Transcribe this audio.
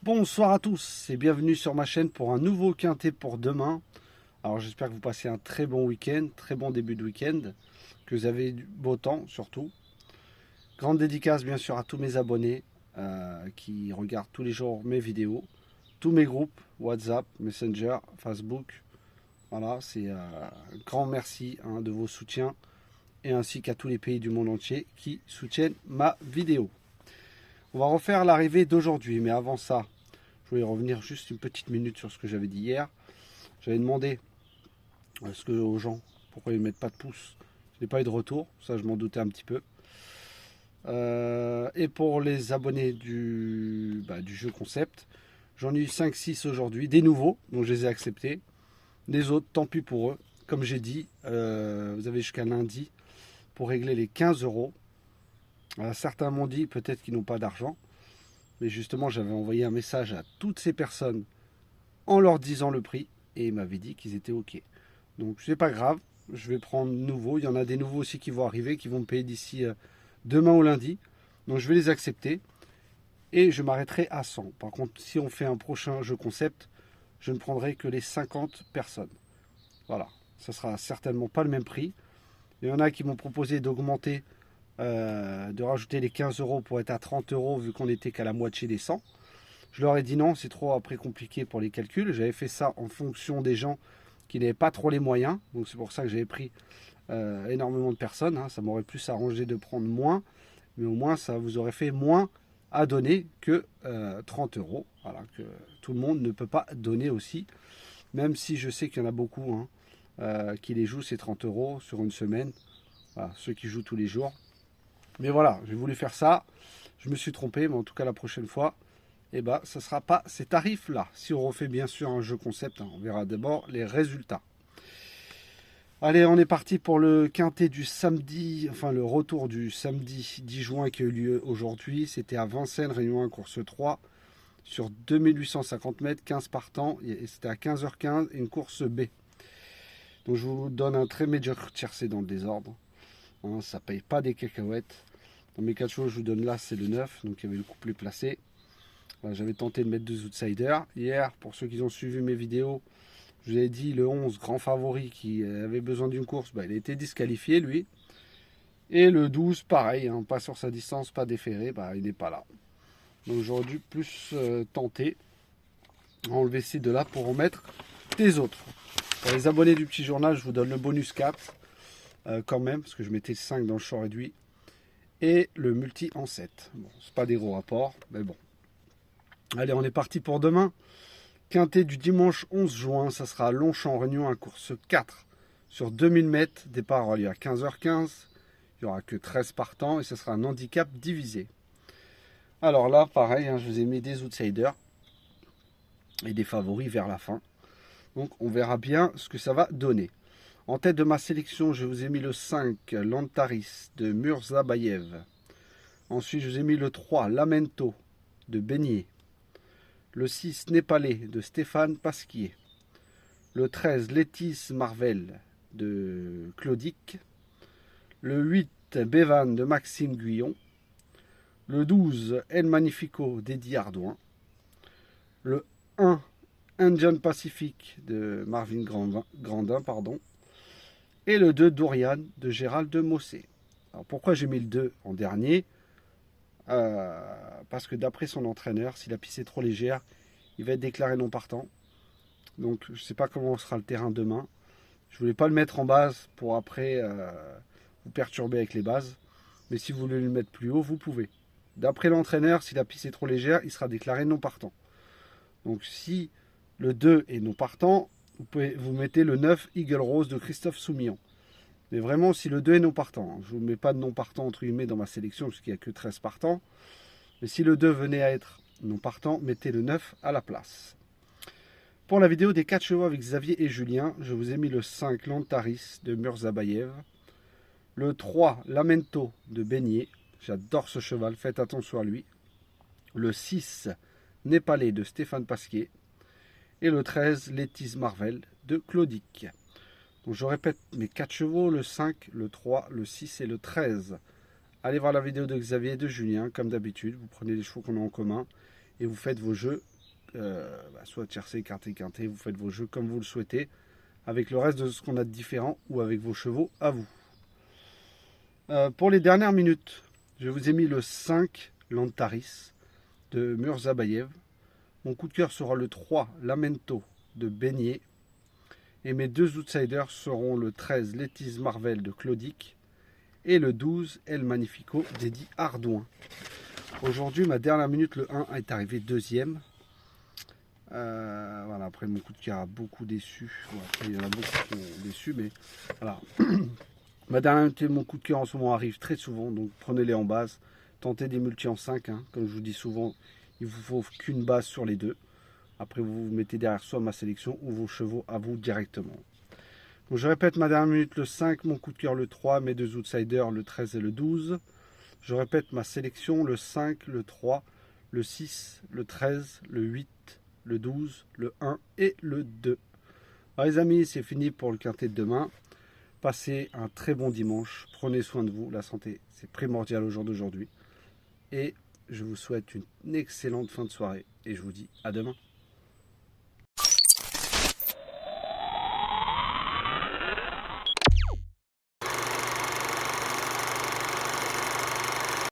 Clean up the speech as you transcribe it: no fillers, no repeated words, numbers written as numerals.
Bonsoir à tous et bienvenue sur ma chaîne pour un nouveau quintet pour demain. Alors j'espère que vous passez un très bon week-end, très bon début de week-end, que vous avez du beau temps surtout. Grande dédicace bien sûr à tous mes abonnés qui regardent tous les jours mes vidéos, tous mes groupes, WhatsApp, Messenger, Facebook. Voilà, c'est un grand merci de vos soutiens et ainsi qu'à tous les pays du monde entier qui soutiennent ma vidéo. On va refaire l'arrivée d'aujourd'hui, mais avant ça, je voulais revenir juste une petite minute sur ce que j'avais dit hier. J'avais demandé aux gens pourquoi ils ne mettent pas de pouce. Je n'ai pas eu de retour, ça je m'en doutais un petit peu. Et pour les abonnés du jeu concept, j'en ai eu 5-6 aujourd'hui, des nouveaux, donc je les ai acceptés. Les autres, tant pis pour eux. Comme j'ai dit, vous avez jusqu'à lundi pour régler les 15 euros. Certains m'ont dit peut-être qu'ils n'ont pas d'argent. Mais justement, j'avais envoyé un message à toutes ces personnes en leur disant le prix. Et ils m'avaient dit qu'ils étaient OK. Donc c'est pas grave. Je vais prendre nouveau. Il y en a des nouveaux aussi qui vont arriver, qui vont me payer d'ici demain ou lundi. Donc je vais les accepter. Et je m'arrêterai à 100. Par contre, si on fait un prochain jeu concept, je ne prendrai que les 50 personnes. Voilà. Ça sera certainement pas le même prix. Il y en a qui m'ont proposé d'augmenter, de rajouter les 15 euros pour être à 30 euros vu qu'on n'était qu'à la moitié des 100. Je leur ai dit non, c'est trop après compliqué pour les calculs. J'avais fait ça en fonction des gens qui n'avaient pas trop les moyens. Donc c'est pour ça que j'avais pris énormément de personnes. Ça m'aurait plus arrangé de prendre moins. Mais au moins, ça vous aurait fait moins à donner que 30 euros. Voilà, que tout le monde ne peut pas donner aussi. Même si je sais qu'il y en a beaucoup qui les jouent ces 30 euros sur une semaine. Voilà, ceux qui jouent tous les jours. Mais voilà, j'ai voulu faire ça. Je me suis trompé, mais en tout cas la prochaine fois, ça ne sera pas ces tarifs-là. Si on refait bien sûr un jeu concept, on verra d'abord les résultats. Allez, on est parti pour le quintet du samedi, enfin le retour du samedi 10 juin qui a eu lieu aujourd'hui. C'était à Vincennes, Réunion 1, course 3, sur 2850 mètres, 15 partants. C'était à 15h15, une course B. Donc je vous donne un très médiocre tiercé dans le désordre. Ça ne paye pas des cacahuètes. Dans mes 4 choses, je vous donne là, c'est le 9, donc il y avait le couplet placé. Voilà, j'avais tenté de mettre 2 outsiders. Hier, pour ceux qui ont suivi mes vidéos, je vous ai dit le 11, grand favori, qui avait besoin d'une course, il a été disqualifié, lui. Et le 12, pareil, pas sur sa distance, pas déféré, il n'est pas là. Donc j'aurais dû plus tenter, enlever ces deux-là pour en mettre des autres. Pour les abonnés du petit journal, je vous donne le bonus 4, quand même, parce que je mettais 5 dans le champ réduit. Et le multi en 7. Bon, c'est pas des gros rapports, mais bon. Allez, on est parti pour demain. Quintet du dimanche 11 juin, ça sera à Longchamp, Réunion, à course 4 sur 2000 mètres. Départ aura lieu à 15h15. Il n'y aura que 13 partants et ce sera un handicap divisé. Alors là, pareil, je vous ai mis des outsiders et des favoris vers la fin. Donc on verra bien ce que ça va donner. En tête de ma sélection, je vous ai mis le 5, Lantaris de Murzabayev. Ensuite, je vous ai mis le 3, Lamento de Beignet. Le 6, Népalais de Stéphane Pasquier. Le 13, Létis Marvel de Claudic. Le 8, Bévan de Maxime Guyon. Le 12, El Magnifico d'Eddie Ardouin. Le 1, Indian Pacific de Marvin Grandin. Et le 2, Dorian de Gérald de Mossé. Alors pourquoi j'ai mis le 2 en dernier ? Parce que d'après son entraîneur, si la piste est trop légère, il va être déclaré non partant. Donc je ne sais pas comment sera le terrain demain. Je ne voulais pas le mettre en base pour après vous perturber avec les bases. Mais si vous voulez le mettre plus haut, vous pouvez. D'après l'entraîneur, si la piste est trop légère, il sera déclaré non partant. Donc si le 2 est non partant, vous mettez le 9 Eagle Rose de Christophe Soumillon. Mais vraiment, si le 2 est non partant, je ne vous mets pas de non partant entre guillemets dans ma sélection, parce qu'il n'y a que 13 partants. Mais si le 2 venait à être non partant, mettez le 9 à la place. Pour la vidéo des 4 chevaux avec Xavier et Julien, je vous ai mis le 5 Lantaris de Murzabayev. Le 3 Lamento de Beignet. J'adore ce cheval, faites attention à lui. Le 6 Népalais de Stéphane Pasquier. Et le 13 Létis Marvel de Claudic. Donc je répète mes 4 chevaux, le 5, le 3, le 6 et le 13. Allez voir la vidéo de Xavier et de Julien, comme d'habitude. Vous prenez les chevaux qu'on a en commun et vous faites vos jeux soit tiercé, écarté, quinté, vous faites vos jeux comme vous le souhaitez, avec le reste de ce qu'on a de différent ou avec vos chevaux à vous. Pour les dernières minutes, je vous ai mis le 5 Lantaris de Murzabayev. Mon coup de cœur sera le 3 Lamento de Beignet. Et mes deux outsiders seront le 13 Lettice Marvel de Claudic et le 12 El Magnifico d'Eddie Ardouin. Aujourd'hui, ma dernière minute, le 1 est arrivé deuxième. Voilà, après mon coup de cœur a beaucoup déçu. Bon, après, il y en a beaucoup qui ont déçu, mais voilà. Ma dernière minute, mon coup de cœur en ce moment arrive très souvent, donc prenez-les en base. Tentez des multis en 5, hein. Comme je vous dis souvent, il ne vous faut qu'une base sur les deux. Après, vous vous mettez derrière soit ma sélection ou vos chevaux à vous directement. Donc, je répète ma dernière minute, le 5, mon coup de cœur le 3, mes deux outsiders le 13 et le 12. Je répète ma sélection, le 5, le 3, le 6, le 13, le 8, le 12, le 1 et le 2. Alors les amis, c'est fini pour le quintet de demain. Passez un très bon dimanche. Prenez soin de vous. La santé, c'est primordial au jour d'aujourd'hui. Et je vous souhaite une excellente fin de soirée. Et je vous dis à demain.